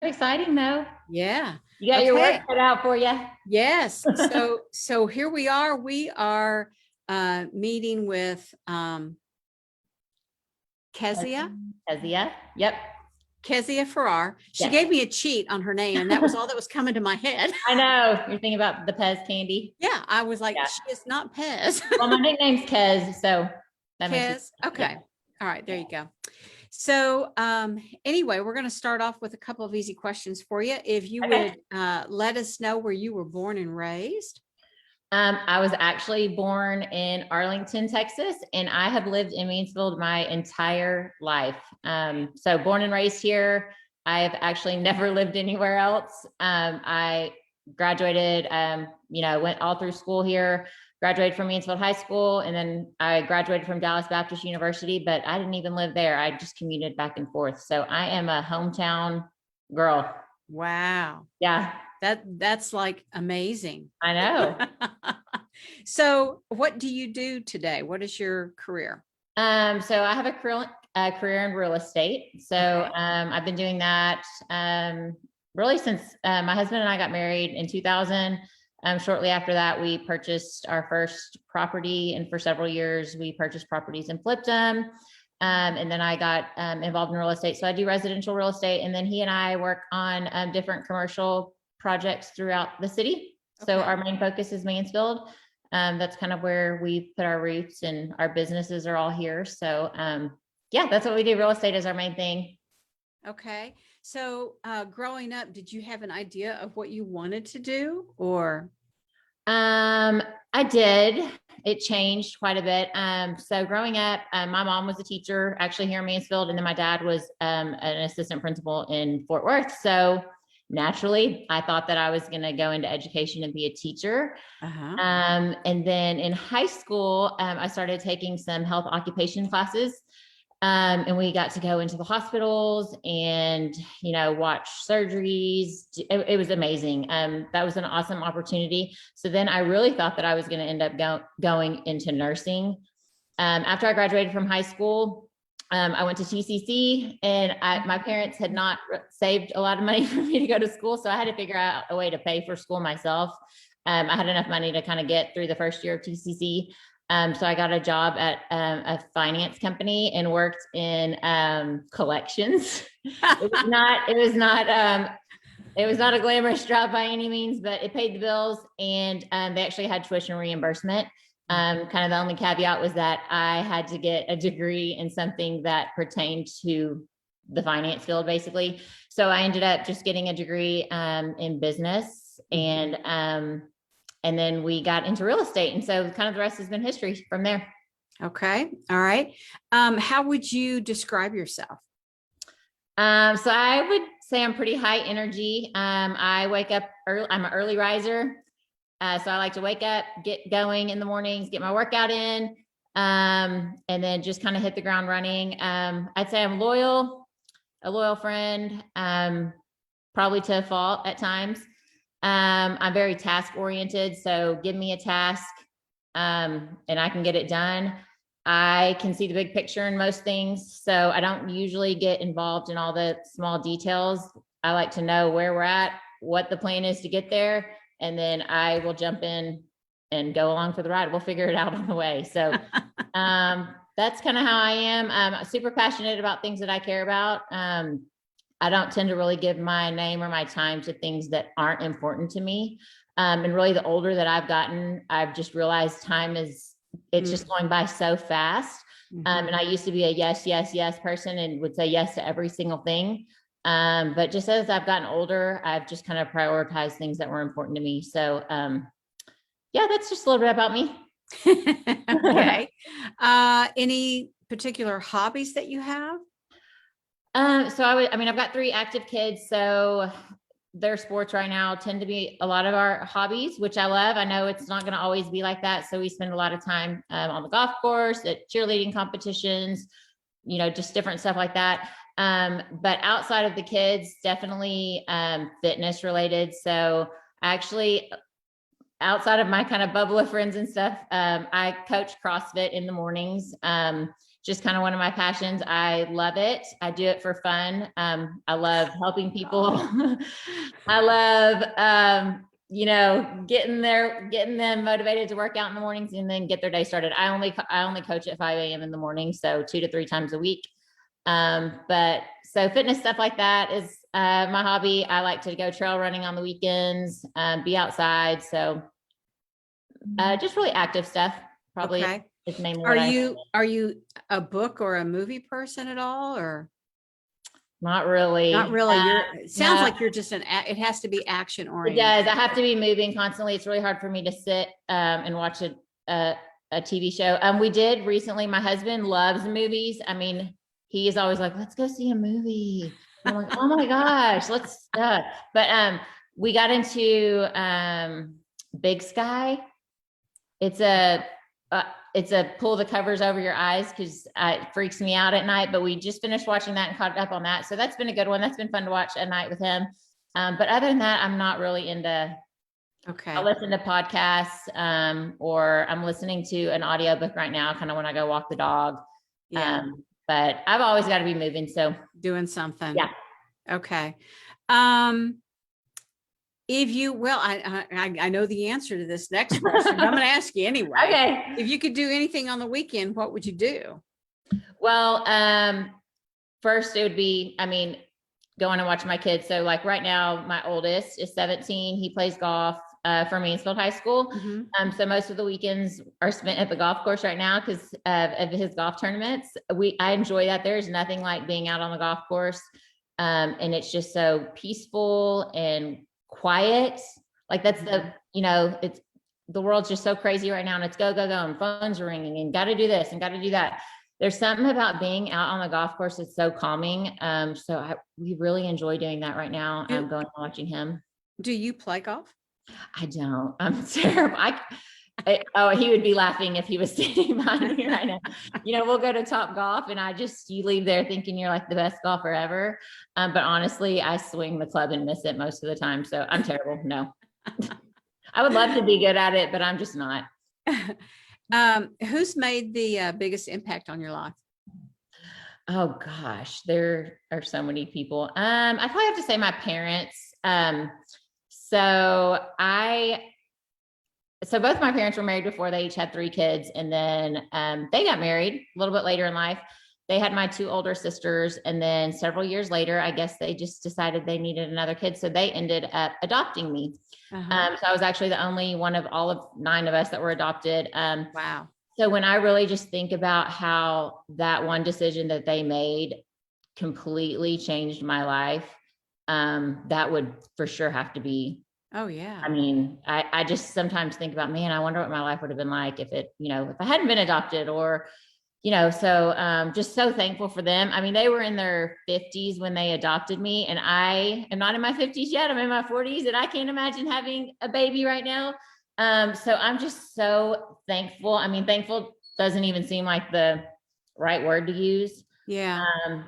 Exciting though. Yeah. You got your Okay. work cut out for you. Yes. So here we are. We are meeting with Kezia. Keziah. Yep. Keziah Farrar. She Yes. gave me a cheat on her name, and that was all that was coming to my head. I know. You're thinking about the Pez candy. Yeah, I was like, Yeah. she is not Pez. Well, my nickname's Kez, so that makes it. Kez. Yeah. Okay. All right, there you go. So anyway, we're going to start off with a couple of easy questions for you. If you Okay. would let us know where you were born and raised. I was actually born in Arlington, Texas, and I have lived in Mansfield my entire life. So born and raised here. I've actually never lived anywhere else. I graduated, went all through school here, graduated from Mansfield High School, and then I graduated from Dallas Baptist University, but I didn't even live there. I just commuted back and forth. So I am a hometown girl. Wow. Yeah, That's like amazing. I know. So what do you do today? What is your career? So I have a career in real estate. So Okay. I've been doing that really since my husband and I got married in 2000. Shortly after that, we purchased our first property, and for several years, we purchased properties and flipped them. And then I got involved in real estate. So I do residential real estate, and then he and I work on different commercial projects throughout the city. So Okay. our main focus is Mansfield. That's kind of where we put our roots, and our businesses are all here. So yeah, that's what we do. Real estate is our main thing. Okay. So growing up, did you have an idea of what you wanted to do or? I did. It changed quite a bit. So growing up, my mom was a teacher actually here in Mansfield, and then my dad was an assistant principal in Fort Worth. So naturally, I thought that I was going to go into education and be a teacher. Uh-huh. And then in high school, I started taking some health occupation classes. And we got to go into the hospitals and, watch surgeries. It was amazing. That was an awesome opportunity. So then I really thought that I was going to end up going into nursing. After I graduated from high school, I went to TCC, and my parents had not saved a lot of money for me to go to school. So I had to figure out a way to pay for school myself. I had enough money to kind of get through the first year of TCC. So I got a job at a finance company and worked in collections. It was not a glamorous job by any means, but it paid the bills, and they actually had tuition reimbursement. Kind of the only caveat was that I had to get a degree in something that pertained to the finance field, basically. So I ended up just getting a degree in business, and then we got into real estate. And so kind of the rest has been history from there. Okay. All right. How would you describe yourself? So I would say I'm pretty high energy. I wake up early. I'm an early riser. So I like to wake up, get going in the mornings, get my workout in, and then just kind of hit the ground running. I'd say I'm loyal, a loyal friend, probably to a fault at times. I'm very task oriented. So give me a task, and I can get it done. I can see the big picture in most things. So I don't usually get involved in all the small details. I like to know where we're at, what the plan is to get there, and then I will jump in and go along for the ride. We'll figure it out on the way. So that's kind of how I am. I'm super passionate about things that I care about. I don't tend to really give my name or my time to things that aren't important to me. And really, the older that I've gotten, I've just realized it's just going by so fast. And I used to be a yes, yes, yes person and would say yes to every single thing. But just as I've gotten older, I've just kind of prioritized things that were important to me. So yeah, that's just a little bit about me. Okay. Any particular hobbies that you have? So I've got 3 active kids. So their sports right now tend to be a lot of our hobbies, which I love. I know it's not going to always be like that. So we spend a lot of time on the golf course, at cheerleading competitions, just different stuff like that. But outside of the kids, definitely fitness related. So actually, outside of my kind of bubble of friends and stuff, I coach CrossFit in the mornings. just kind of one of my passions. I love it. I do it for fun. I love helping people. I love, getting them motivated to work out in the mornings and then get their day started. I only coach at 5 a.m. in the morning, so 2 to 3 times a week. But so fitness stuff like that is my hobby. I like to go trail running on the weekends, be outside. So just really active stuff. Probably Okay. is mainly Are what are you a book or a movie person at all, or not really. not really? It sounds No, like you're just it has to be action it oriented. does. I have to be moving constantly. It's really hard for me to sit and watch a TV show. We did recently. My husband loves movies. I mean, he is always like, "Let's go see a movie." I'm like, "Oh my gosh, let's." But we got into Big Sky. It's a pull the covers over your eyes because it freaks me out at night. But we just finished watching that and caught up on that. So that's been a good one. That's been fun to watch at night with him. But other than that, I'm not really into. Okay. I listen to podcasts, or I'm listening to an audiobook right now, kind of when I go walk the dog. Yeah. But I've always got to be moving. So Doing something. yeah. Okay. If you, well, I know the answer to this next question, but I'm going to ask you anyway. Okay. If you could do anything on the weekend, what would you do? Well, first it would be, going and watch my kids. So like right now, my oldest is 17. He plays golf for Mansfield High School. Mm-hmm. So most of the weekends are spent at the golf course right now because of his golf tournaments. I enjoy that. There's nothing like being out on the golf course. And it's just so peaceful and quiet. Like that's it's the world's just so crazy right now, and it's go, go, go, and phones are ringing and got to do this and got to do that. There's something about being out on the golf course that's so calming. We really enjoy doing that right now. I'm going and watching him. Do you play golf? I don't. I'm terrible. He would be laughing if he was standing behind me right now. We'll go to Top Golf and you leave there thinking you're like the best golfer ever. But honestly, I swing the club and miss it most of the time. So I'm terrible. No, I would love to be good at it, but I'm just not. Who's made the biggest impact on your life? Oh gosh, there are so many people. I probably have to say my parents. So both my parents were married before they each had 3 kids. And then they got married a little bit later in life. They had my 2 older sisters. And then several years later, I guess they just decided they needed another kid. So they ended up adopting me. Uh-huh. So I was actually the only one of all of 9 of us that were adopted. Wow. So when I really just think about how that one decision that they made completely changed my life, that would for sure have to be. Oh yeah. I just sometimes think about, man, I wonder what my life would have been like if if I hadn't been adopted or, so just so thankful for them. They were in their 50s when they adopted me, and I am not in my 50s yet. I'm in my 40s and I can't imagine having a baby right now. So I'm just so thankful. Thankful doesn't even seem like the right word to use. Yeah.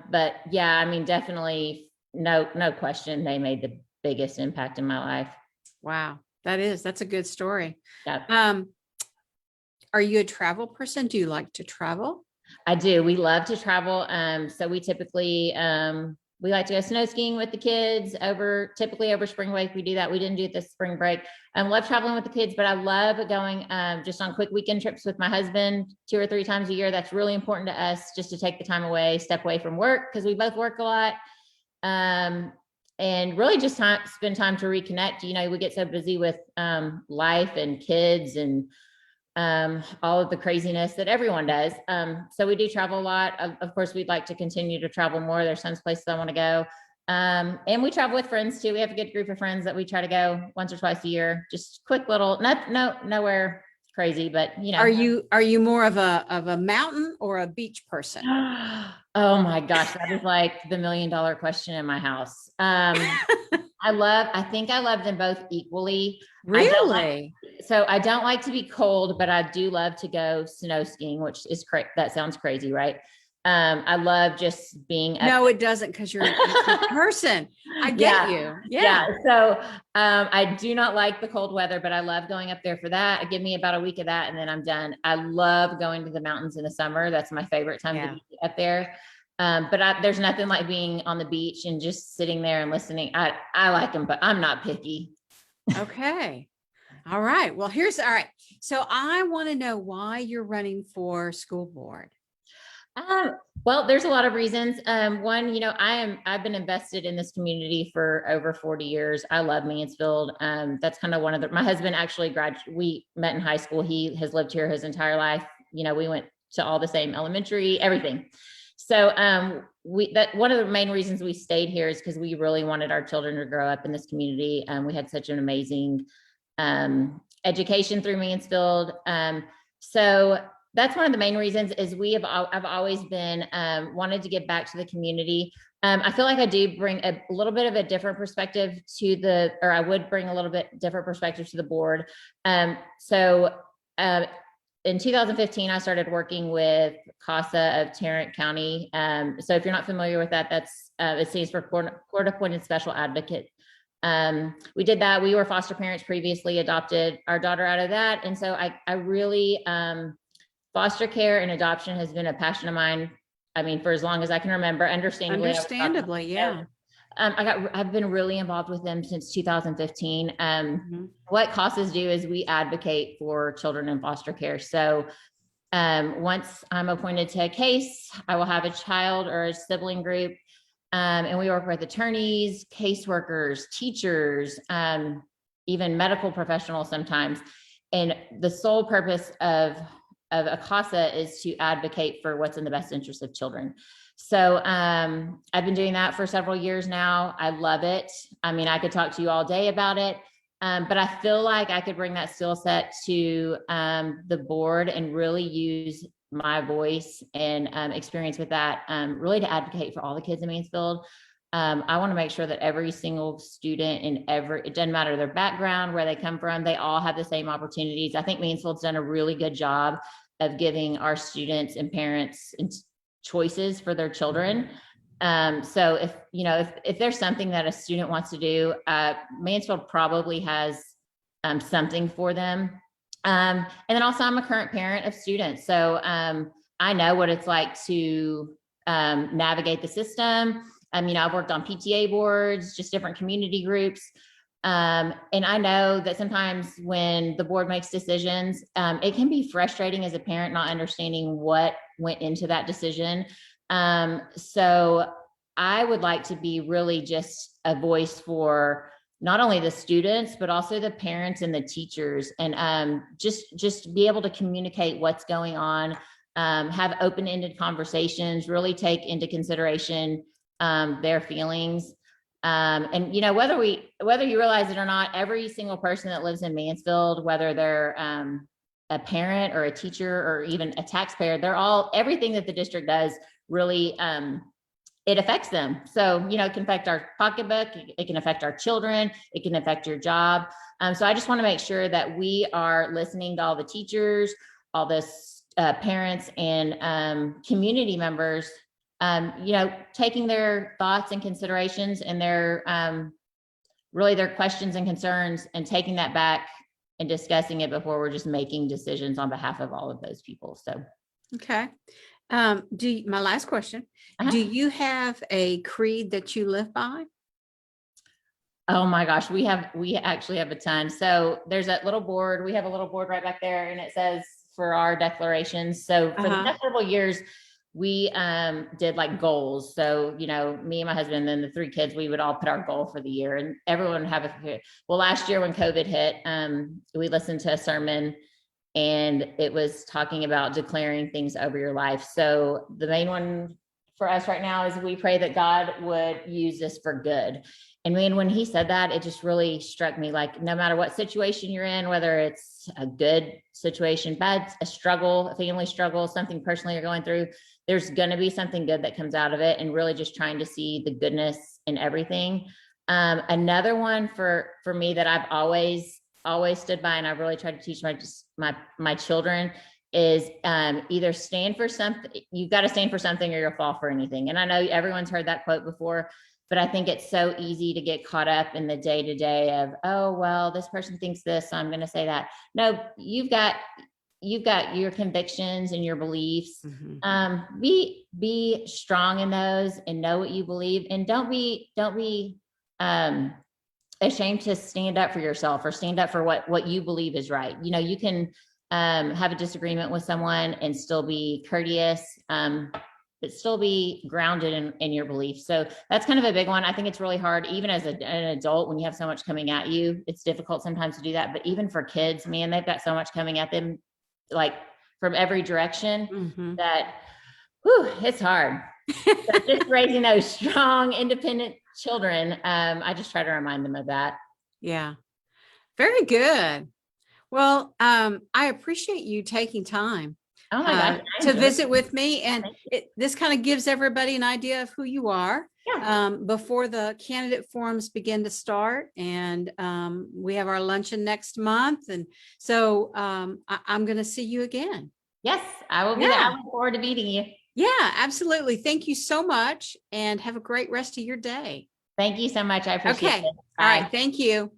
But yeah, definitely no question. They made the biggest impact in my life. Wow. That's a good story. Yeah. Are you a travel person? Do you like to travel? I do. We love to travel. So we typically, we like to go snow skiing with the kids typically over spring break. We do that. We didn't do it this spring break. I love traveling with the kids, but I love going just on quick weekend trips with my husband 2 or 3 times a year. That's really important to us, just to take the time away, step away from work, because we both work a lot. And really just spend time to reconnect. We get so busy with life and kids and all of the craziness that everyone does. So we do travel a lot. Of course, we'd like to continue to travel more. There's some places I want to go. And we travel with friends too. We have a good group of friends that we try to go once or twice a year. Just quick little, nowhere crazy, but Are you more of a mountain or a beach person? Oh my gosh, that is like the $1 million question in my house. I think I love them both equally. Really? I don't like to be cold, but I do love to go snow skiing, which is that sounds crazy, right? I love just being up. No, it doesn't, because you're a person. I get you. Yeah. So I do not like the cold weather, but I love going up there for that. Give me about a week of that and then I'm done. I love going to the mountains in the summer. That's my favorite time to be up there. But there's nothing like being on the beach and just sitting there and listening. I like them, but I'm not picky. Okay. All right. Well, all right. So I want to know why you're running for school board. Well, there's a lot of reasons. One, I've been invested in this community for over 40 years. I love Mansfield. That's kind of my husband actually we met in high school. He has lived here his entire life. We went to all the same elementary, everything. So, one of the main reasons we stayed here is because we really wanted our children to grow up in this community. We had such an amazing, education through Mansfield. So that's one of the main reasons is I've always been wanted to give back to the community. I feel like I do bring a little bit of a different perspective or I would bring a little bit different perspective to the board. So in 2015, I started working with CASA of Tarrant County. So if you're not familiar with that, it stands for Court Appointed Special Advocate. We did that. We were foster parents previously, adopted our daughter out of that. And so I really, foster care and adoption has been a passion of mine. I mean, for as long as I can remember, Understandably, yeah. I've been really involved with them since 2015. What CASAs do is we advocate for children in foster care. So once I'm appointed to a case, I will have a child or a sibling group. And we work with attorneys, caseworkers, teachers, even medical professionals sometimes. And the sole purpose of a CASA is to advocate for what's in the best interest of children. So I've been doing that for several years now. I love it. I mean, I could talk to you all day about it, but I feel like I could bring that skill set to the board and really use my voice and experience with that, really to advocate for all the kids in Mansfield. I want to make sure that every single student it doesn't matter their background, where they come from, they all have the same opportunities. I think Mansfield's done a really good job of giving our students and parents choices for their children. So if there's something that a student wants to do, Mansfield probably has something for them. And then also I'm a current parent of students. So I know what it's like to navigate the system. I've worked on PTA boards, just different community groups. And I know that sometimes when the board makes decisions, it can be frustrating as a parent, not understanding what went into that decision. So I would like to be really just a voice for not only the students, but also the parents and the teachers, and just be able to communicate what's going on, have open-ended conversations, really take into consideration their feelings. And whether you realize it or not, every single person that lives in Mansfield, whether they're a parent or a teacher or even a taxpayer, everything that the district does really it affects them. So, it can affect our pocketbook, it can affect our children, it can affect your job. So I just want to make sure that we are listening to all the teachers, all the parents and community members, taking their thoughts and considerations and their really their questions and concerns, and taking that back and discussing it before we're just making decisions on behalf of all of those people. So, okay. My last question, do you have a creed that you live by? Oh my gosh, we actually have a ton. So there's that little board. We have a little board right back there, and it says for our declarations. So for the past several years, we did like goals. So, me and my husband and then the three kids, we would all put our goal for the year, and everyone would have last year when COVID hit, we listened to a sermon, and it was talking about declaring things over your life. So the main one for us right now is we pray that God would use this for good. And when he said that, it just really struck me, like, no matter what situation you're in, whether it's a good situation, bad, a struggle, a family struggle, something personally you're going through, there's going to be something good that comes out of it, and really just trying to see the goodness in everything. Another one for me that I've always stood by, and I've really tried to teach my children, is either stand for something. You've got to stand for something or you'll fall for anything. And I know everyone's heard that quote before, but I think it's so easy to get caught up in the day to day of, oh, well, this person thinks this, so I'm going to say that. No, you've got your convictions and your beliefs. Be strong in those and know what you believe, and don't be ashamed to stand up for yourself or stand up for what you believe is right. You know, you can have a disagreement with someone and still be courteous, but still be grounded in your beliefs. So that's kind of a big one. I think it's really hard, even as an adult, when you have so much coming at you, it's difficult sometimes to do that. But even for kids, man, they've got so much coming at them, like from every direction, that it's hard. So just raising those strong, independent children, I just try to remind them of that. Yeah. Very good. Well, I appreciate you taking time Oh my gosh, to visit with me. And this kind of gives everybody an idea of who you are. Yeah. Before the candidate forums begin to start. And we have our luncheon next month. And so I'm going to see you again. Yes, I will be there. I look forward to meeting you. Yeah, absolutely. Thank you so much and have a great rest of your day. Thank you so much. I appreciate it. All right. Thank you.